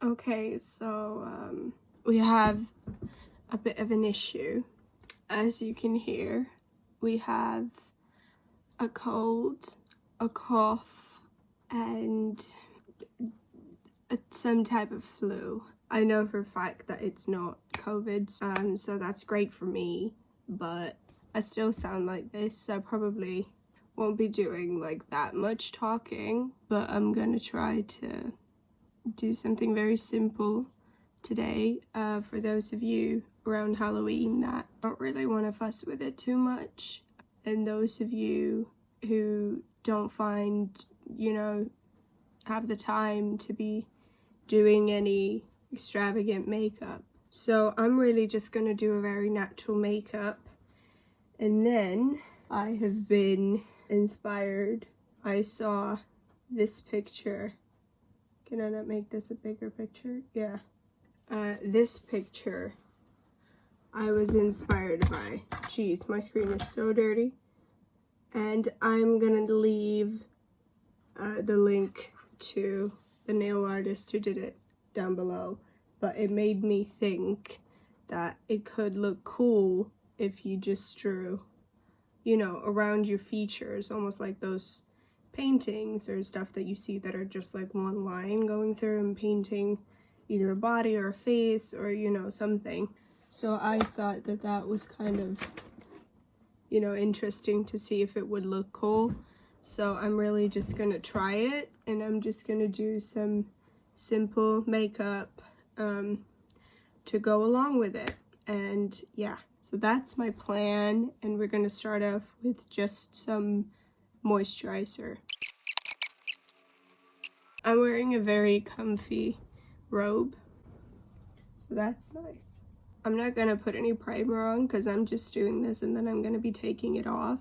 Okay, so we have a bit of an issue. As you can hear, we have a cold, a cough, and some type of flu. I know for a fact that it's not COVID, so that's great for me, but I still sound like this, so I probably won't be doing like that much talking, but I'm gonna try to do something very simple today for those of you around Halloween that don't really want to fuss with it too much, and those of you who don't find, have the time to be doing any extravagant makeup. So I'm really just gonna do a very natural makeup, and then I have been inspired. I saw this picture. Can I not make this a bigger picture? Yeah. This picture I was inspired by. Jeez, my screen is so dirty. And I'm gonna leave the link to the nail artist who did it down below. But it made me think that it could look cool if you just drew, around your features, almost like those paintings or stuff that you see that are just like one line going through and painting either a body or a face or something. So I thought that that was kind of interesting to see if it would look cool. So I'm really just gonna try it, and I'm just gonna do some simple makeup to go along with it. And yeah, so that's my plan, and we're gonna start off with just some moisturizer. I'm wearing a very comfy robe, so that's nice. I'm not gonna put any primer on because I'm just doing this and then I'm gonna be taking it off.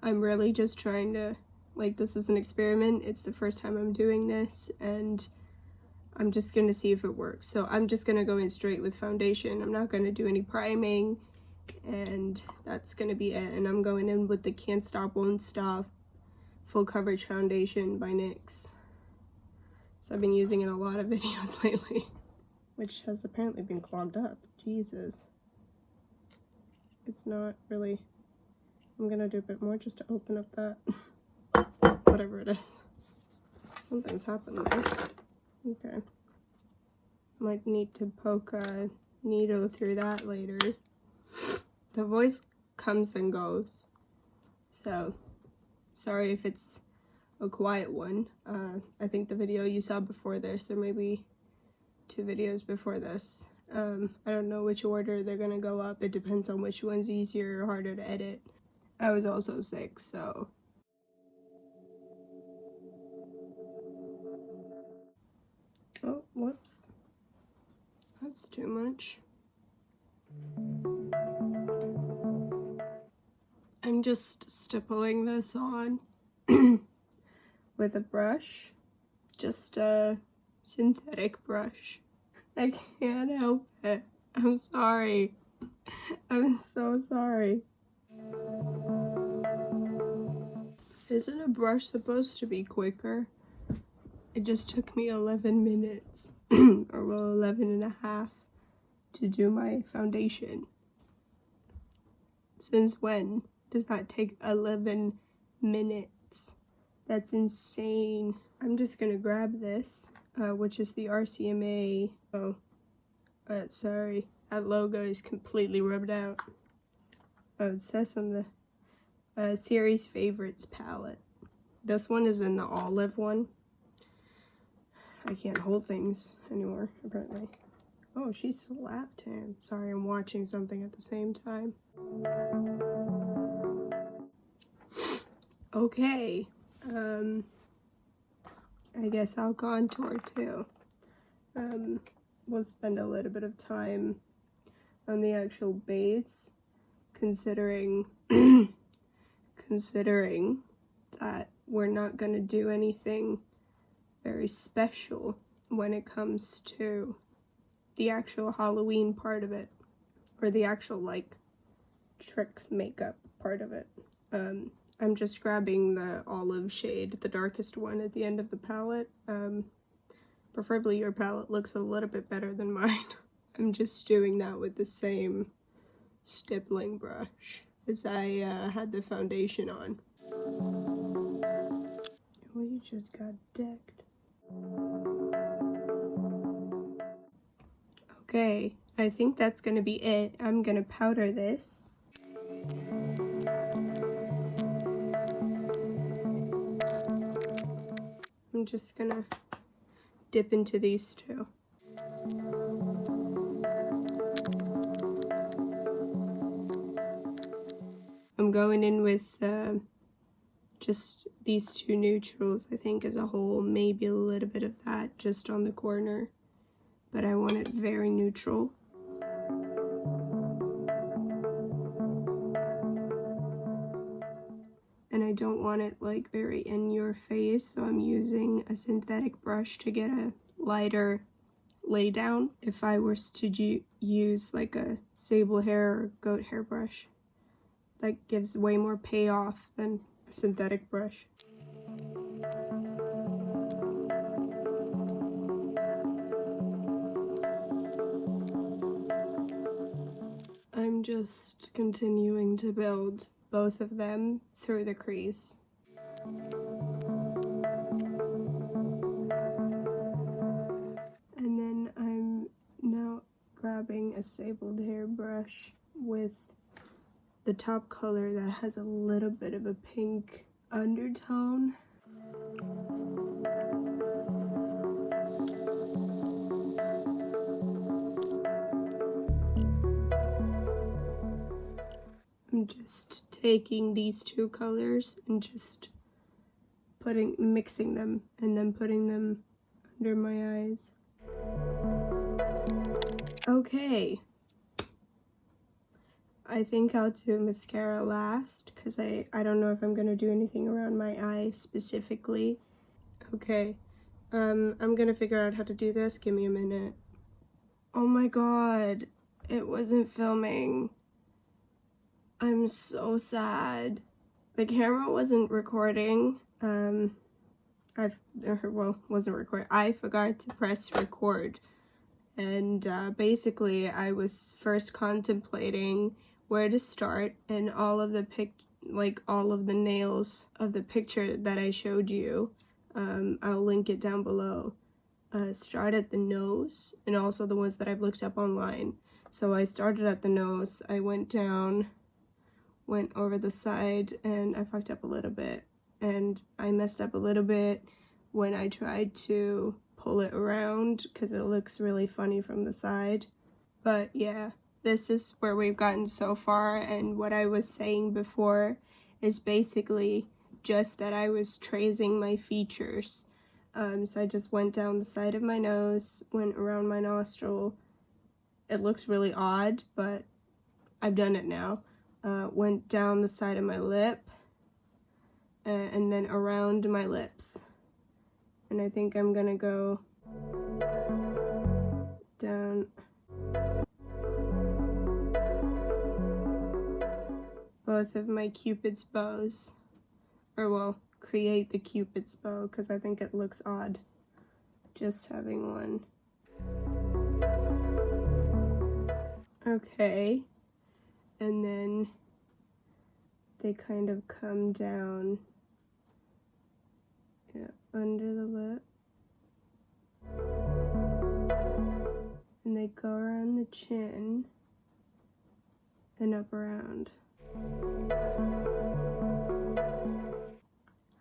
I'm really just trying to, this is an experiment. It's the first time I'm doing this, and I'm just gonna see if it works. So I'm just gonna go in straight with foundation. I'm not gonna do any priming, and that's gonna be it. And I'm going in with the Can't Stop Won't Stop Full Coverage Foundation by NYX. So I've been using it in a lot of videos lately, which has apparently been clogged up. Jesus. It's not really. I'm gonna do a bit more just to open up that, whatever it is. Something's happened there. Okay. Might need to poke a needle through that later. The voice comes and goes, so sorry if it's a quiet one. I think the video you saw before this, or maybe 2 videos before this, I don't know which order they're gonna go up. It depends on which one's easier or harder to edit. I was also sick, so oh, whoops, that's too much. I'm just stippling this on with a brush, just a synthetic brush. I can't help it. I'm sorry. I'm so sorry. Isn't a brush supposed to be quicker? It just took me 11 minutes, or well, 11 and a half to do my foundation. Since when does that take 11 minutes? That's insane. I'm just gonna grab this, which is the RCMA. Oh, sorry, that logo is completely rubbed out. Oh, it says on the series favorites palette. This one is in the olive one. I can't hold things anymore, apparently. Oh, she slapped him. Sorry, I'm watching something at the same time. Okay, I guess I'll contour too. We'll spend a little bit of time on the actual base, considering that we're not gonna do anything very special when it comes to the actual Halloween part of it, or the actual tricks makeup part of it. I'm just grabbing the olive shade, the darkest one at the end of the palette, Preferably your palette looks a little bit better than mine. I'm just doing that with the same stippling brush as I had the foundation on. We just got decked. Okay, I think that's gonna be it. I'm gonna powder this. I'm just gonna dip into these two. I'm going in with just these two neutrals, I think, as a whole, maybe a little bit of that just on the corner, but I want it very neutral. And I don't want it like very in your face, so I'm using a synthetic brush to get a lighter lay down. If I was to use like a sable hair or goat hair brush, that gives way more payoff than a synthetic brush. I'm just continuing to build both of them through the crease. And then I'm now grabbing a sabled hair brush with the top color that has a little bit of a pink undertone. I'm just taking these two colors and just mixing them and then putting them under my eyes. Okay. I think I'll do mascara last because I don't know if I'm gonna do anything around my eye specifically. Okay, I'm gonna figure out how to do this. Give me a minute. Oh my god, it wasn't filming. I'm so sad. The camera wasn't recording. Wasn't recording. I forgot to press record. And basically I was first contemplating where to start, and all of the nails of the picture that I showed you, I'll link it down below, start at the nose, and also the ones that I've looked up online. So I started at the nose, I went down, went over the side, and I fucked up a little bit, and I messed up a little bit when I tried to pull it around because it looks really funny from the side. But yeah, this is where we've gotten so far, and what I was saying before is basically just that I was tracing my features. So I just went down the side of my nose, went around my nostril. It looks really odd, but I've done it now. Went down the side of my lip, and then around my lips. And I think I'm gonna go down both of my Cupid's bows, or well, create the Cupid's bow, because I think it looks odd just having one. Okay, and then they kind of come down, yeah, under the lip, and they go around the chin and up around.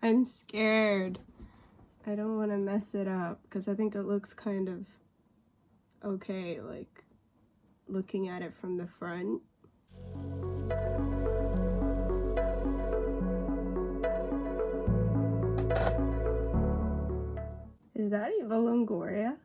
I'm scared. I don't want to mess it up because I think it looks kind of okay, like looking at it from the front. Is that Eva Longoria?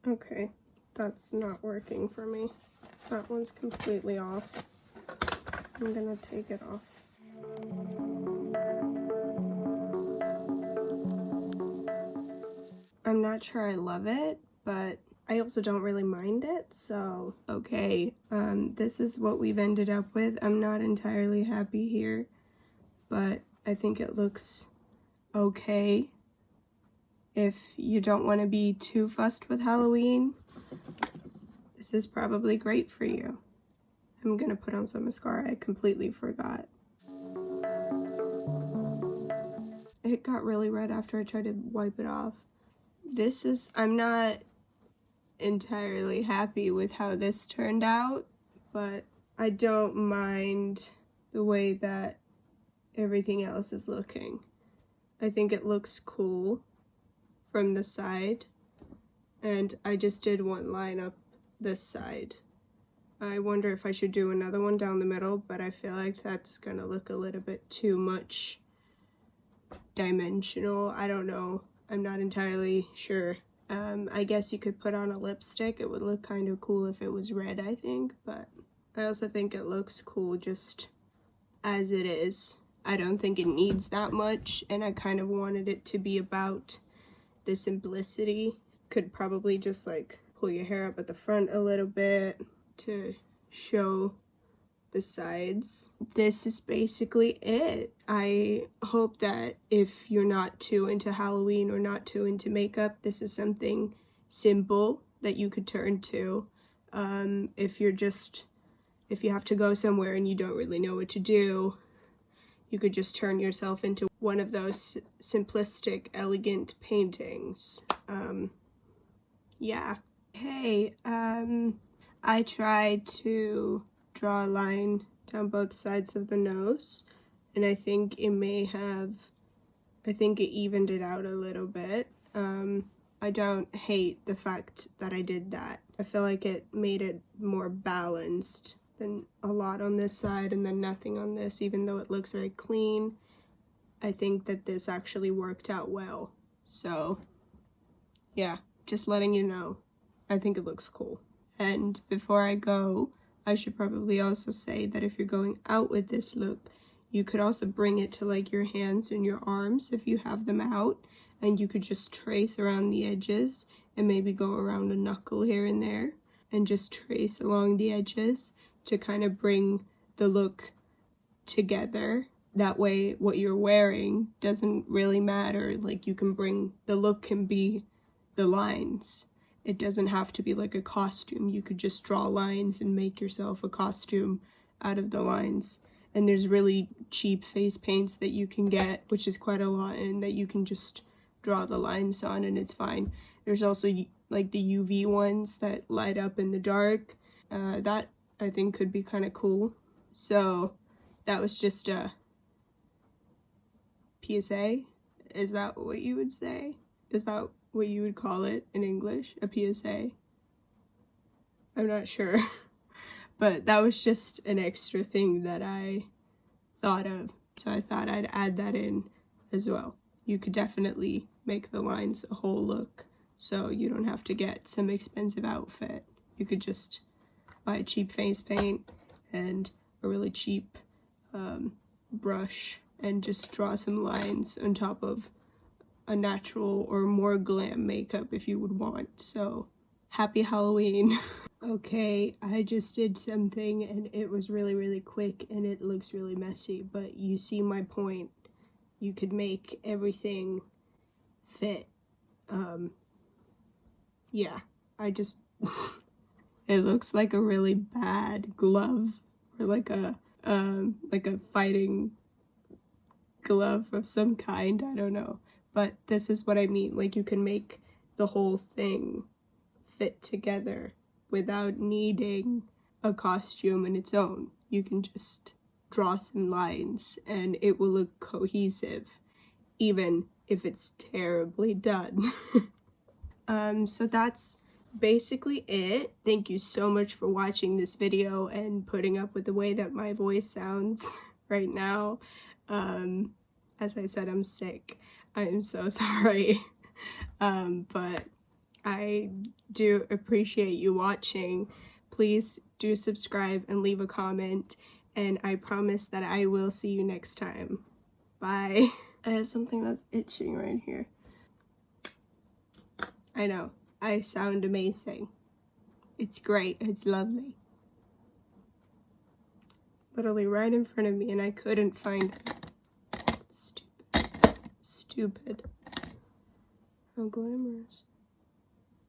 Okay, that's not working for me. That one's completely off. I'm gonna take it off. I'm not sure I love it, but I also don't really mind it, so okay. This is what we've ended up with. I'm not entirely happy here, but I think it looks okay. If you don't want to be too fussed with Halloween, this is probably great for you. I'm gonna put on some mascara. I completely forgot. It got really red after I tried to wipe it off. I'm not entirely happy with how this turned out, but I don't mind the way that everything else is looking. I think it looks cool from the side, and I just did one line up this side. I wonder if I should do another one down the middle, but I feel like that's gonna look a little bit too much dimensional. I don't know. I'm not entirely sure. I guess you could put on a lipstick. It would look kind of cool if it was red, I think, but I also think it looks cool just as it is. I don't think it needs that much, and I kind of wanted it to be about the simplicity. Could probably just like pull your hair up at the front a little bit to show the sides. This is basically it. I hope that if you're not too into Halloween or not too into makeup, this is something simple that you could turn to. If you have to go somewhere and you don't really know what to do, you could just turn yourself into one of those simplistic, elegant paintings. Yeah. Okay, I tried to draw a line down both sides of the nose, and I think it evened it out a little bit. I don't hate the fact that I did that. I feel like it made it more balanced than a lot on this side and then nothing on this, even though it looks very clean. I think that this actually worked out well. So, yeah, just letting you know. I think it looks cool. And before I go, I should probably also say that if you're going out with this look, you could also bring it to like your hands and your arms if you have them out, and you could just trace around the edges and maybe go around a knuckle here and there and just trace along the edges to kind of bring the look together. That way what you're wearing doesn't really matter. Like the look can be the lines. It doesn't have to be like a costume. You could just draw lines and make yourself a costume out of the lines. And there's really cheap face paints that you can get, which is quite a lot, and that you can just draw the lines on and it's fine. There's also like the UV ones that light up in the dark. That I think could be kind of cool. So that was just a PSA. Is that what you would say? Is that what you would call it in English? A PSA? I'm not sure. But that was just an extra thing that I thought of. So I thought I'd add that in as well. You could definitely make the lines a whole look, so you don't have to get some expensive outfit. You could just buy a cheap face paint and a really cheap brush and just draw some lines on top of a natural or more glam makeup if you would want. So happy Halloween. Okay, I just did something and it was really quick and it looks really messy, but you see my point. You could make everything fit. Yeah, I just, it looks like a really bad glove, or like a fighting glove of some kind, I don't know. But this is what I mean, like you can make the whole thing fit together without needing a costume in its own. You can just draw some lines and it will look cohesive, even if it's terribly done. So that's basically it. Thank you so much for watching this video and putting up with the way that my voice sounds right now. As I said, I'm sick. I'm so sorry. But I do appreciate you watching. Please do subscribe and leave a comment, and I promise that I will see you next time. Bye. I have something that's itching right here. I know, I sound amazing. It's great, it's lovely. Literally right in front of me and I couldn't find it. Stupid. Stupid. How glamorous.